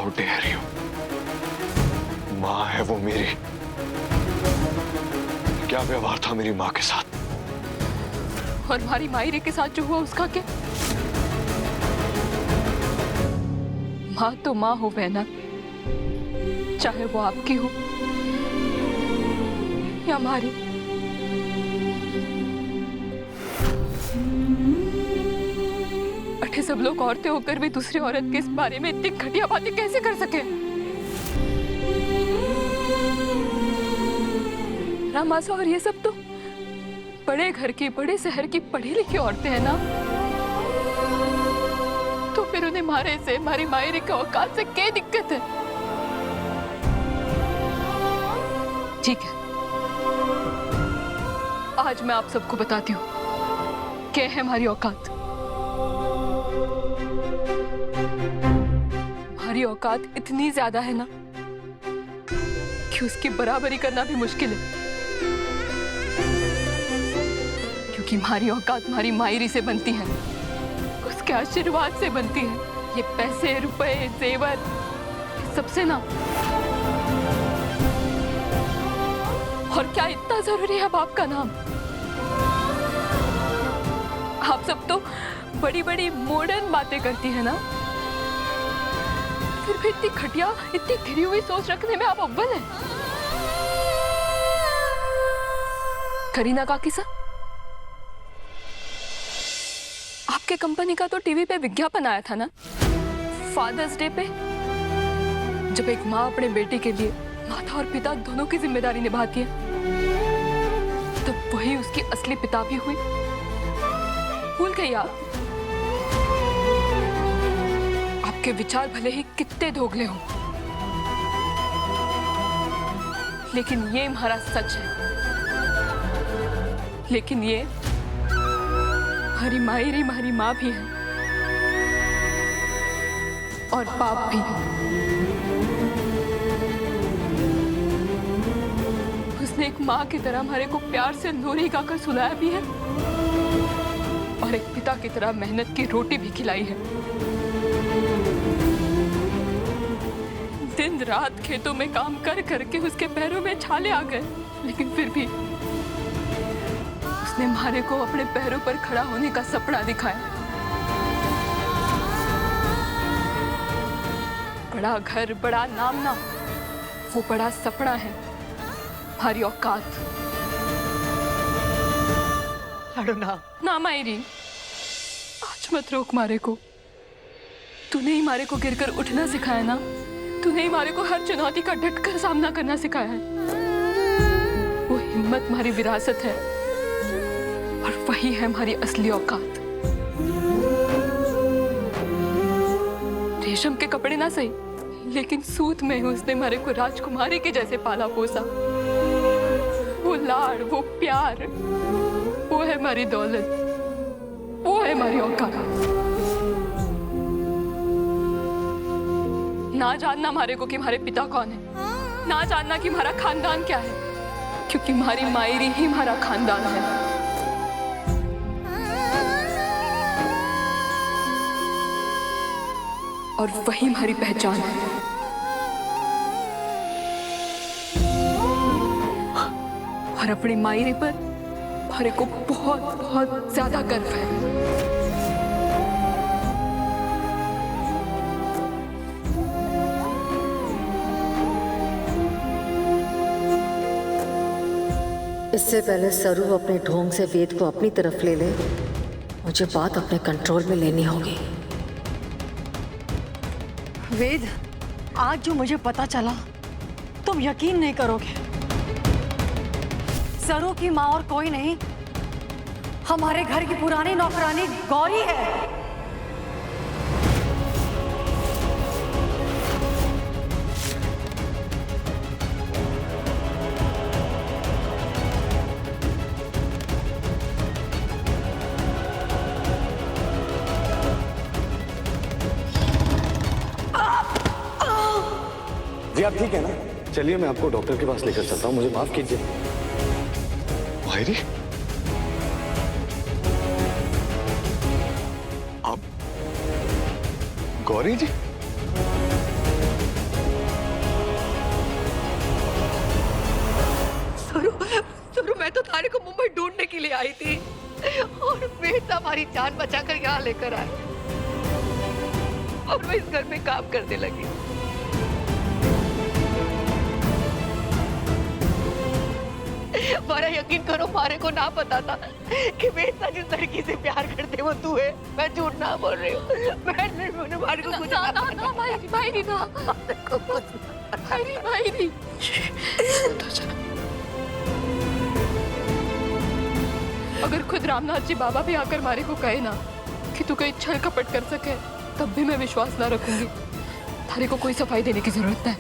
How dare you. माँ है वो मेरी। क्या व्यवहार था मेरी माँ के साथ? और हमारी मायरे के साथ जो हुआ उसका क्या? माँ तो माँ हो बहना, चाहे वो आपकी हो या हमारी। अरे सब लोग औरतें होकर भी दूसरी औरत के इस बारे में इतनी घटिया बातें कैसे कर सके? रामासा, और ये सब तो बड़े घर की, बड़े शहर की पढ़ी लिखी औरतें हैं ना, तो फिर उन्हें मारे से, हमारी मायरे के औकात से क्या दिक्कत है? ठीक है, आज मैं आप सबको बताती हूँ क्या है हमारी औकात। हमारी औकात इतनी ज्यादा है ना कि उसकी बराबरी करना भी मुश्किल है, क्योंकि हमारी औकात हमारी मायरी से बनती है, उसके आशीर्वाद से बनती है। ये पैसे, रुपए, जेवर, सबसे ना। और क्या इतना जरूरी है बाप का नाम? आप सब तो बड़ी बड़ी मॉडर्न बातें करती है ना, फिर भी इतनी घटिया, इतनी गिरी हुई सोच रखने में आप अव्वल हैं। करीना काकी साहब, आपके कंपनी का तो टीवी पे विज्ञापन आया था ना फादर्स डे पे, जब एक माँ अपने बेटे के लिए माता और पिता दोनों की जिम्मेदारी निभाती है, तब वही उसकी असली पिता भी हुई। भूल गई आप? आपके विचार भले ही कितने दोगले हों, लेकिन ये हमारा सच है। लेकिन ये हमारी मायरी, हमारी माँ भी है और बाप भी। उसने एक माँ की तरह हमारे को प्यार से लोरी गाकर सुलाया भी है और एक पिता की तरह मेहनत की रोटी भी खिलाई है। दिन रात खेतों में काम कर करके उसके पैरों में छाले आ गए, लेकिन फिर भी उसने हमारे को अपने पैरों पर खड़ा होने का सपना दिखाया। बड़ा घर, बड़ा नाम ना, वो बड़ा सपना है हमारी औकात। ना मायरी, आज मत रोक मारे को। तूने ही मारे को गिरकर उठना सिखाया ना, तूने ही मारे को हर चुनौती का डटकर सामना करना सिखाया है। वो हिम्मत हमारी विरासत है और वही है हमारी असली औकात। रेशम के कपड़े ना सही, लेकिन सूत में उसने हमारे को राजकुमारी के जैसे पाला पोसा। वो लाड़, वो प्यार, वो है हमारी दौलत, वो है हमारी औकात। ना जानना हमारे को कि हमारे पिता कौन है, ना जानना कि हमारा खानदान क्या है, क्योंकि हमारी मायरी ही हमारा खानदान है। और वही हमारी पहचान है। और अपनी मायरे पर हमारे को बहुत बहुत ज्यादा गर्व है। इससे पहले सरू अपने ढोंग से वेद को अपनी तरफ ले ले, मुझे बात अपने कंट्रोल में लेनी होगी। वेद, आज जो मुझे पता चला तुम यकीन नहीं करोगे। सरू की माँ और कोई नहीं, हमारे घर की पुरानी नौकरानी गौरी है। जी आप ठीक है ना? चलिए मैं आपको डॉक्टर के पास लेकर चलता हूँ, मुझे माफ कीजिए। मायरी, आप? गौरी जी? मैं तो थारे को मुंबई ढूंढने के लिए आई थी और वेद हमारी जान बचाकर यहाँ लेकर आए और मैं इस घर में काम करने लगी। मारा यकीन करो, मारे को ना पता था कि वेद जिस लड़की से प्यार करते वो तू है। मैं झूठ ना बोल रही हूँ। मैंने मारे को कुछ ना ना ना मायरी ना मायरी अगर खुद रामनाथ जी बाबा भी आकर मारे को कहे ना कि तू कोई छल कपट कर सके, तब भी मैं विश्वास ना रखूंगी। थारे को कोई सफाई देने की जरूरत है।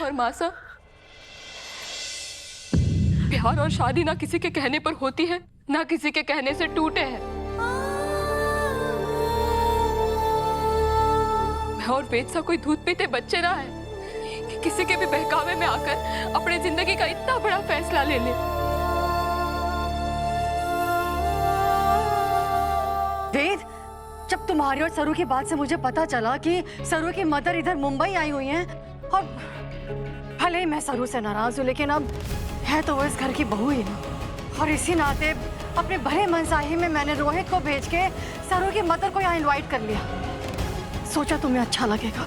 और मासा, प्यार और शादी ना किसी के कहने पर होती है, ना किसी के कहने से टूटे हैं। मैं और वेद सा कोई दूध पीते बच्चे ना है कि किसी के भी बहकावे में आकर अपने जिंदगी का इतना बड़ा फैसला ले ले। वेद, जब तुम्हारी और सरू की बात से मुझे पता चला कि सरू की मदर इधर मुंबई आई हुई हैं, और भले ही मैं सरू से नाराज हूँ, लेकिन अब है तो वो इस घर की बहू ही ना, और इसी नाते अपने भले मनसाही में मैंने रोहित को भेज के सरू की मदर को यहाँ इनवाइट कर लिया। सोचा तुम्हें अच्छा लगेगा।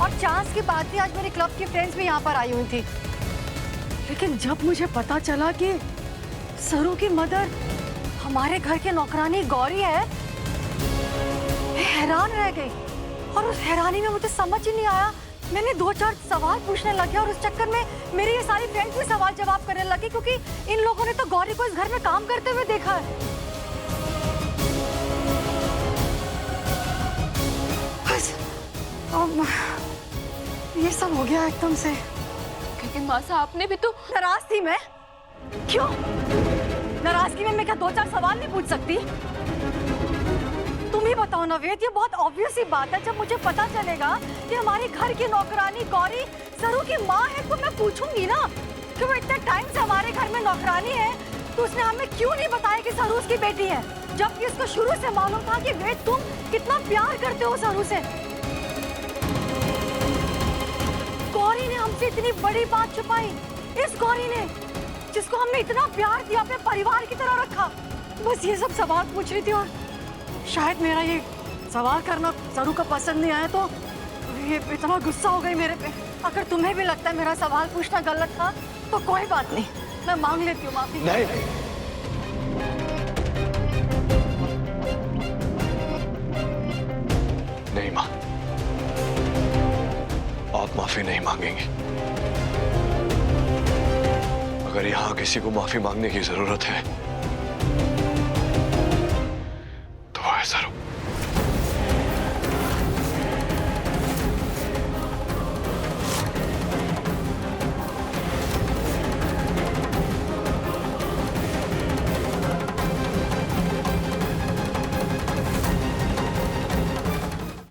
और चांस की बात थी, आज मेरे क्लब की फ्रेंड्स भी यहाँ पर आई हुई थी, लेकिन जब मुझे पता चला कि सरू की मदर हमारे घर के नौकरानी गौरी है, मैं हैरान रह गई। और उस हैरानी में मुझे समझ ही नहीं आया, मैंने 2-4 सवाल पूछने लगे और उस चक्कर में मेरी ये सारी फ्रेंड्स भी सवाल जवाब करने लगी, क्योंकि इन लोगों ने तो गौरी को इस घर में काम करते हुए देखा है। बस ये सब हो गया एकदम से। लेकिन मासा, आपने भी तो नाराज थी मैं। क्यों नाराजगी में मैं क्या 2-4 सवाल नहीं पूछ सकती? तुम ही बताओ ना वेद, ये बहुत ऑब्वियस ही बात है। जब मुझे पता चलेगा कि हमारे घर की नौकरानी गौरी सरू की माँ है, तो मैं पूछूंगी ना कि वो इतने टाइम से हमारे घर में नौकरानी है, तो उसने हमें क्यों नहीं बताया कि सरू उसकी बेटी है, जबकि उसको शुरू से मालूम था कि वेद तुम कितना प्यार करते हो सरू से। गौरी ने हमसे इतनी बड़ी बात छुपाई, इस गौरी ने जिसको हमने इतना प्यार दिया, अपने परिवार की तरह रखा। बस ये सब सवाल पूछ रही थी, और शायद मेरा ये सवाल करना सरू को पसंद नहीं आया, तो ये इतना गुस्सा हो गई मेरे पे। अगर तुम्हें भी लगता है मेरा सवाल पूछना गलत था, तो कोई बात नहीं, मैं मांग लेती हूँ माफी। नहीं नहीं माँ, आप माफी नहीं मांगेंगे। अगर यहाँ किसी को माफी मांगने की जरूरत है